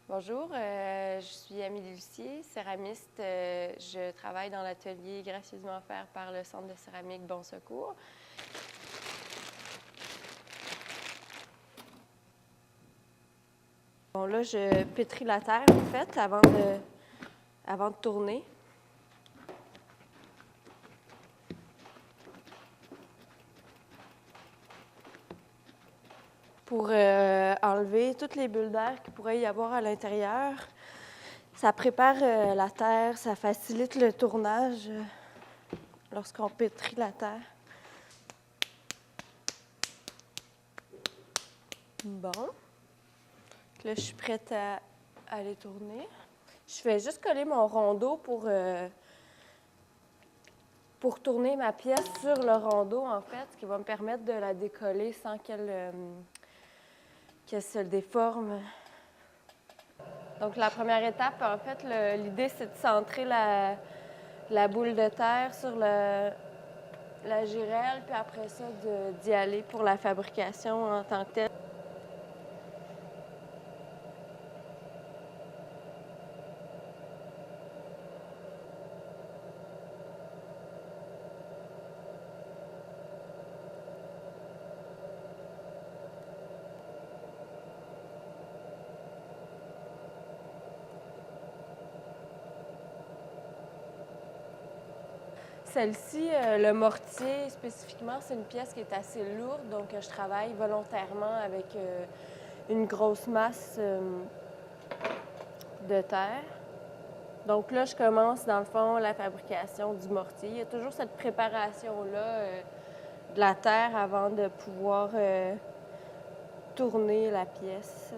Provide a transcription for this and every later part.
Bonjour, je suis Amélie Lucier, céramiste. Je travaille dans l'atelier gracieusement offert par le Centre de céramique Bon Secours. Bon, là, je pétris la terre, en fait, avant de tourner. Pour enlever toutes les bulles d'air qu'il pourrait y avoir à l'intérieur. Ça prépare la terre, ça facilite le tournage lorsqu'on pétrit la terre. Bon. Là, je suis prête à aller tourner. Je fais juste coller mon rondeau pour tourner ma pièce sur le rondeau, en fait, ce qui va me permettre de la décoller sans qu'elle se déforme. Donc, la première étape, en fait, l'idée, c'est de centrer la boule de terre sur la girelle, puis après ça, d'y aller pour la fabrication en tant que telle. Celle-ci, le mortier spécifiquement, c'est une pièce qui est assez lourde, donc je travaille volontairement avec une grosse masse de terre. Donc là, je commence, dans le fond, la fabrication du mortier. Il y a toujours cette préparation-là de la terre avant de pouvoir tourner la pièce.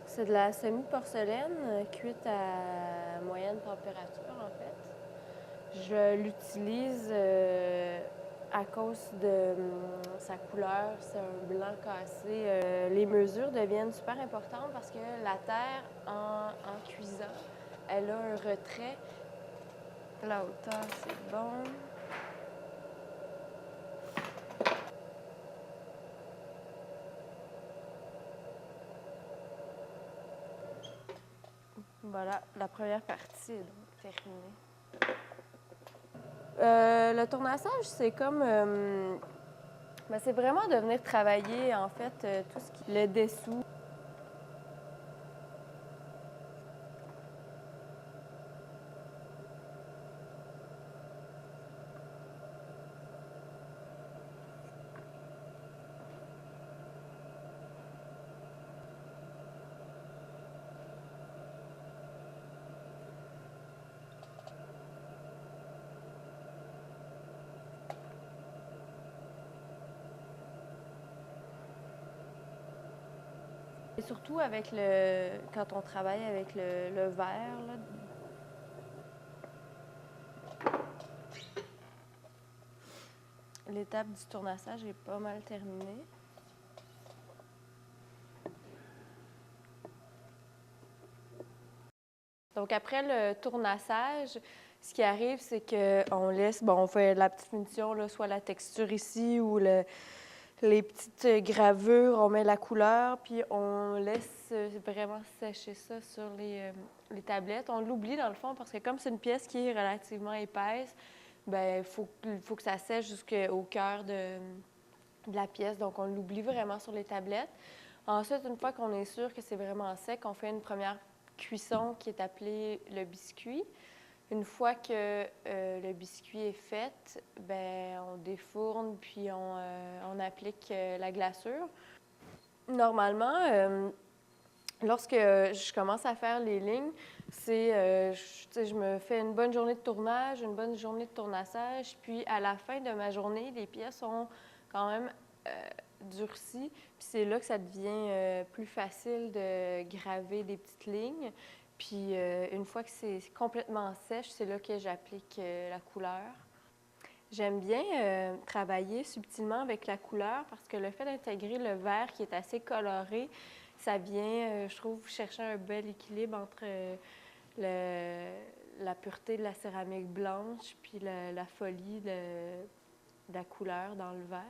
C'est de la semi-porcelaine cuite à moyenne température, en fait. Je l'utilise à cause de sa couleur. C'est un blanc cassé. Les mesures deviennent super importantes parce que la terre, en cuisant, elle a un retrait. La hauteur, c'est bon. Voilà, la première partie est donc terminée. Le tournassage, c'est comme... c'est vraiment de venir travailler, en fait, tout ce qui est le dessous. Et surtout quand on travaille avec le verre, là. L'étape du tournassage est pas mal terminée. Donc après le tournassage, ce qui arrive, c'est qu'on laisse, on fait la petite finition, là, soit la texture ici ou les petites gravures, on met la couleur, puis on laisse vraiment sécher ça sur les tablettes. On l'oublie dans le fond parce que comme c'est une pièce qui est relativement épaisse, il faut que ça sèche jusqu'au cœur de la pièce. Donc on l'oublie vraiment sur les tablettes. Ensuite, une fois qu'on est sûr que c'est vraiment sec, on fait une première cuisson qui est appelée le biscuit. Une fois que le biscuit est fait, on défourne puis on applique la glaçure. Normalement, lorsque je commence à faire les lignes, je me fais une bonne journée de tournage, une bonne journée de tournassage, puis à la fin de ma journée, les pièces sont quand même durcies, puis c'est là que ça devient plus facile de graver des petites lignes. Puis une fois que c'est complètement sèche, c'est là que j'applique la couleur. J'aime bien travailler subtilement avec la couleur parce que le fait d'intégrer le vert qui est assez coloré, ça vient, je trouve, chercher un bel équilibre entre la pureté de la céramique blanche puis la folie de la couleur dans le vert.